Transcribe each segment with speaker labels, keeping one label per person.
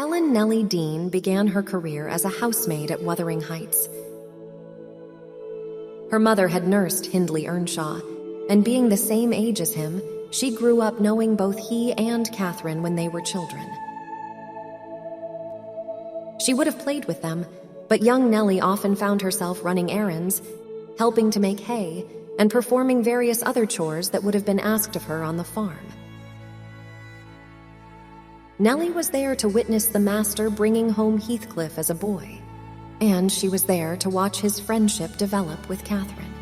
Speaker 1: Nelly Dean began her career as a housemaid at Wuthering Heights. Her mother had nursed Hindley Earnshaw, and being the same age as him, she grew up knowing both he and Catherine when they were children. She would have played with them, but young Nelly often found herself running errands, helping to make hay, and performing various other chores that would have been asked of her on the farm. Nelly was there to witness the master bringing home Heathcliff as a boy, and she was there to watch his friendship develop with Catherine.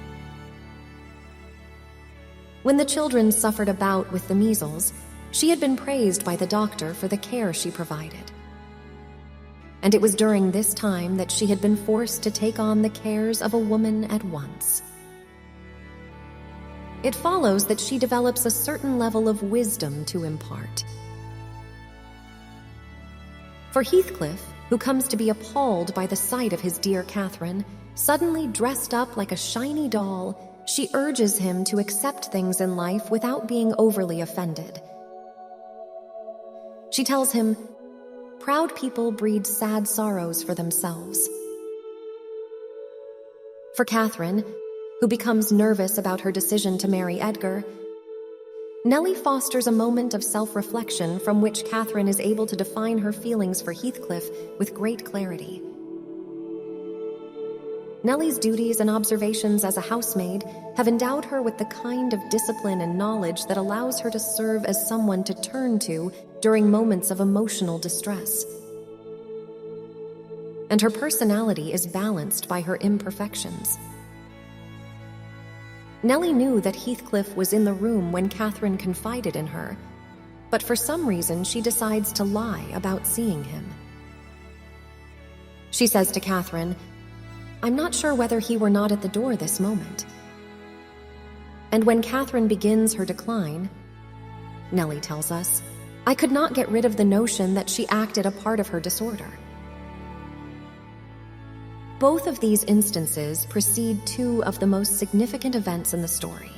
Speaker 1: When the children suffered a bout with the measles, she had been praised by the doctor for the care she provided. And it was during this time that she had been forced to take on the cares of a woman at once. It follows that she develops a certain level of wisdom to impart. For Heathcliff, who comes to be appalled by the sight of his dear Catherine, suddenly dressed up like a shiny doll, she urges him to accept things in life without being overly offended. She tells him, "Proud people breed sad sorrows for themselves." For Catherine, who becomes nervous about her decision to marry Edgar, Nelly fosters a moment of self-reflection from which Catherine is able to define her feelings for Heathcliff with great clarity. Nelly's duties and observations as a housemaid have endowed her with the kind of discipline and knowledge that allows her to serve as someone to turn to during moments of emotional distress. And her personality is balanced by her imperfections. Nelly knew that Heathcliff was in the room when Catherine confided in her, but for some reason she decides to lie about seeing him. She says to Catherine, "I'm not sure whether he were not at the door this moment." And when Catherine begins her decline, Nelly tells us, "I could not get rid of the notion that she acted a part of her disorder." Both of these instances precede two of the most significant events in the story: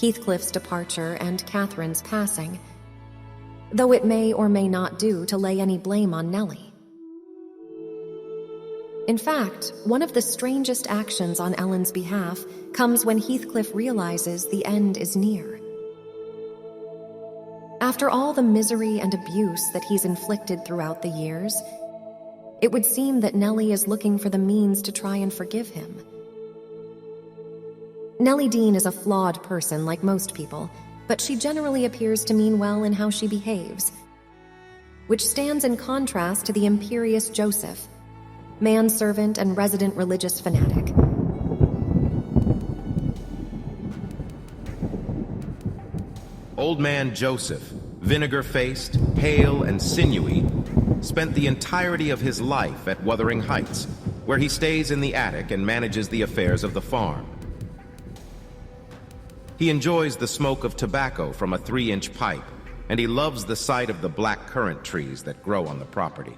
Speaker 1: Heathcliff's departure and Catherine's passing, though it may or may not do to lay any blame on Nelly. In fact, one of the strangest actions on Ellen's behalf comes when Heathcliff realizes the end is near. After all the misery and abuse that he's inflicted throughout the years, it would seem that Nelly is looking for the means to try and forgive him. Nelly Dean is a flawed person like most people, but she generally appears to mean well in how she behaves, which stands in contrast to the imperious Joseph, manservant and resident religious fanatic.
Speaker 2: Old man Joseph, vinegar-faced, pale, and sinewy, spent the entirety of his life at Wuthering Heights, where he stays in the attic and manages the affairs of the farm. He enjoys the smoke of tobacco from a 3-inch pipe, and he loves the sight of the black currant trees that grow on the property.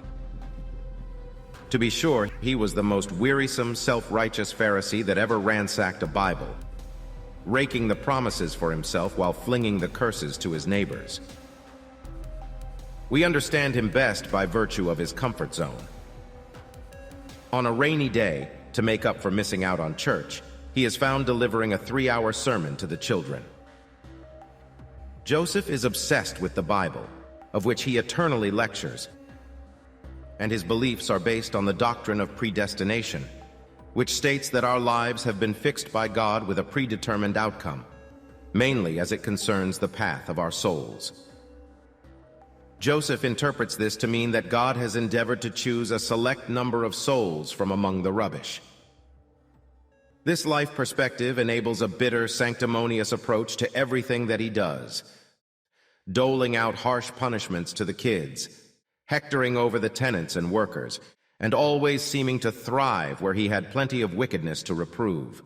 Speaker 2: To be sure, he was the most wearisome, self-righteous Pharisee that ever ransacked a Bible, raking the promises for himself while flinging the curses to his neighbors. We understand him best by virtue of his comfort zone. On a rainy day, to make up for missing out on church, he is found delivering a 3-hour sermon to the children. Joseph is obsessed with the Bible, of which he eternally lectures, and his beliefs are based on the doctrine of predestination, which states that our lives have been fixed by God with a predetermined outcome, mainly as it concerns the path of our souls. Joseph interprets this to mean that God has endeavored to choose a select number of souls from among the rubbish. This life perspective enables a bitter, sanctimonious approach to everything that he does, doling out harsh punishments to the kids, hectoring over the tenants and workers, and always seeming to thrive where he had plenty of wickedness to reprove.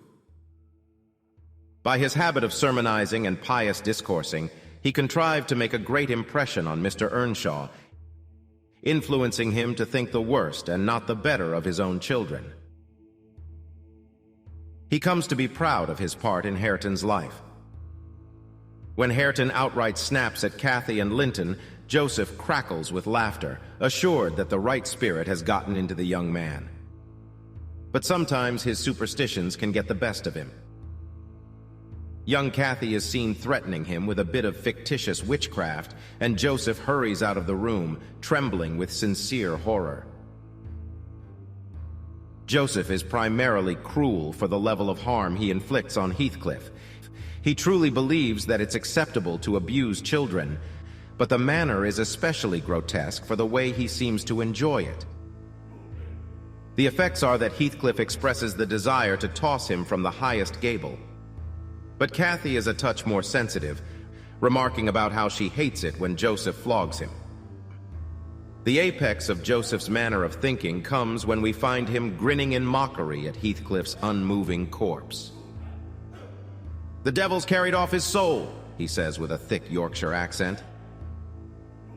Speaker 2: By his habit of sermonizing and pious discoursing, he contrived to make a great impression on Mr. Earnshaw, influencing him to think the worst and not the better of his own children. He comes to be proud of his part in Hareton's life. When Hareton outright snaps at Cathy and Linton, Joseph crackles with laughter, assured that the right spirit has gotten into the young man. But sometimes his superstitions can get the best of him. Young Kathy is seen threatening him with a bit of fictitious witchcraft, and Joseph hurries out of the room, trembling with sincere horror. Joseph is primarily cruel for the level of harm he inflicts on Heathcliff. He truly believes that it's acceptable to abuse children, but the manner is especially grotesque for the way he seems to enjoy it. The effects are that Heathcliff expresses the desire to toss him from the highest gable. But Kathy is a touch more sensitive, remarking about how she hates it when Joseph flogs him. The apex of Joseph's manner of thinking comes when we find him grinning in mockery at Heathcliff's unmoving corpse. "The devil's carried off his soul," he says with a thick Yorkshire accent.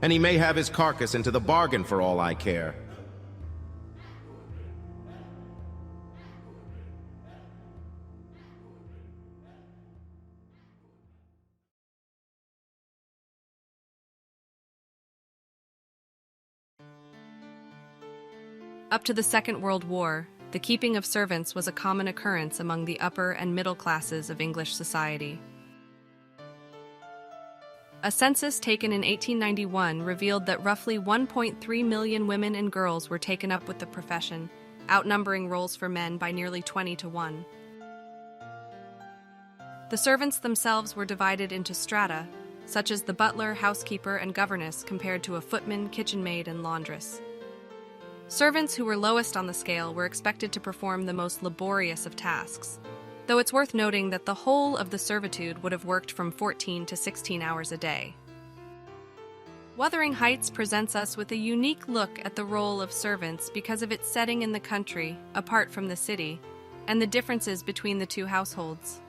Speaker 2: "And he may have his carcass into the bargain for all I care."
Speaker 3: Up to the Second World War, the keeping of servants was a common occurrence among the upper and middle classes of English society. A census taken in 1891 revealed that roughly 1.3 million women and girls were taken up with the profession, outnumbering roles for men by nearly 20 to 1. The servants themselves were divided into strata, such as the butler, housekeeper, and governess compared to a footman, kitchen maid, and laundress. Servants who were lowest on the scale were expected to perform the most laborious of tasks, though it's worth noting that the whole of the servitude would have worked from 14 to 16 hours a day. Wuthering Heights presents us with a unique look at the role of servants because of its setting in the country, apart from the city, and the differences between the two households.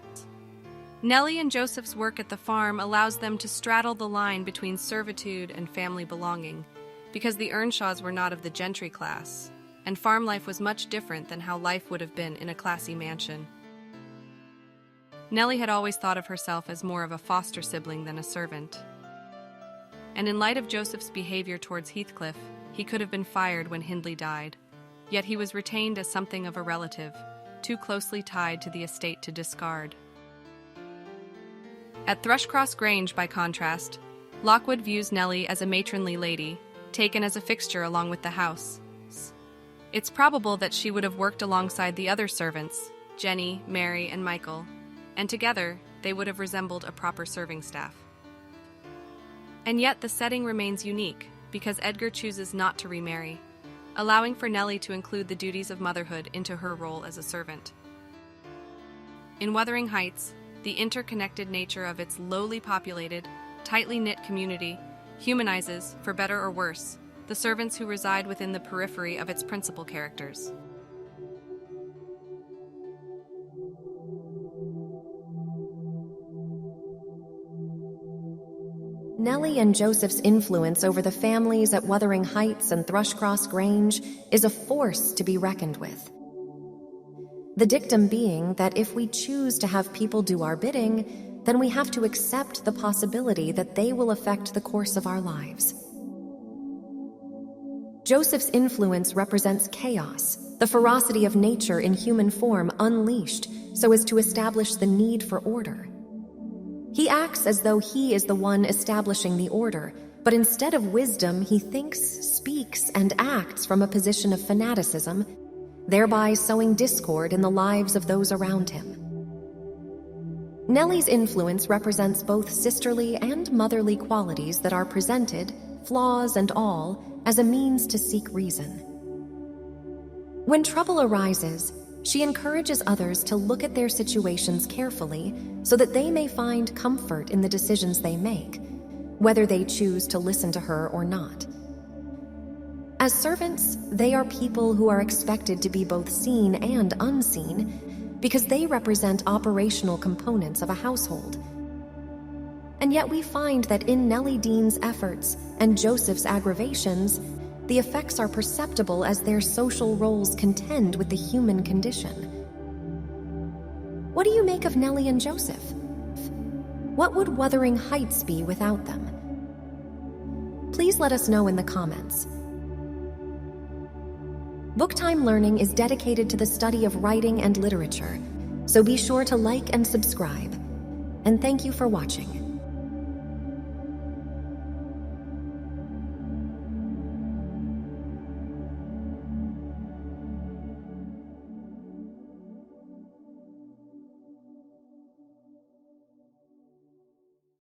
Speaker 3: Nelly and Joseph's work at the farm allows them to straddle the line between servitude and family belonging, because the Earnshaws were not of the gentry class, and farm life was much different than how life would have been in a classy mansion. Nelly had always thought of herself as more of a foster sibling than a servant. And in light of Joseph's behavior towards Heathcliff, he could have been fired when Hindley died, yet he was retained as something of a relative, too closely tied to the estate to discard. At Thrushcross Grange, by contrast, Lockwood views Nelly as a matronly lady, taken as a fixture along with the house. It's probable that she would have worked alongside the other servants, Jenny, Mary, and Michael, and together they would have resembled a proper serving staff. And yet the setting remains unique, because Edgar chooses not to remarry, allowing for Nelly to include the duties of motherhood into her role as a servant. In Wuthering Heights, the interconnected nature of its lowly populated, tightly knit community humanizes, for better or worse, the servants who reside within the periphery of its principal characters.
Speaker 1: Nelly and Joseph's influence over the families at Wuthering Heights and Thrushcross Grange is a force to be reckoned with. The dictum being that if we choose to have people do our bidding, then we have to accept the possibility that they will affect the course of our lives. Joseph's influence represents chaos, the ferocity of nature in human form unleashed so as to establish the need for order. He acts as though he is the one establishing the order, but instead of wisdom, he thinks, speaks, and acts from a position of fanaticism, thereby sowing discord in the lives of those around him. Nelly's influence represents both sisterly and motherly qualities that are presented, flaws and all, as a means to seek reason. When trouble arises, she encourages others to look at their situations carefully so that they may find comfort in the decisions they make, whether they choose to listen to her or not. As servants, they are people who are expected to be both seen and unseen because they represent operational components of a household. And yet we find that in Nelly Dean's efforts and Joseph's aggravations, the effects are perceptible as their social roles contend with the human condition. What do you make of Nelly and Joseph? What would Wuthering Heights be without them? Please please let us know in the comments. Booktime Learning is dedicated to the study of writing and literature, so be sure to like and subscribe. And thank you for watching.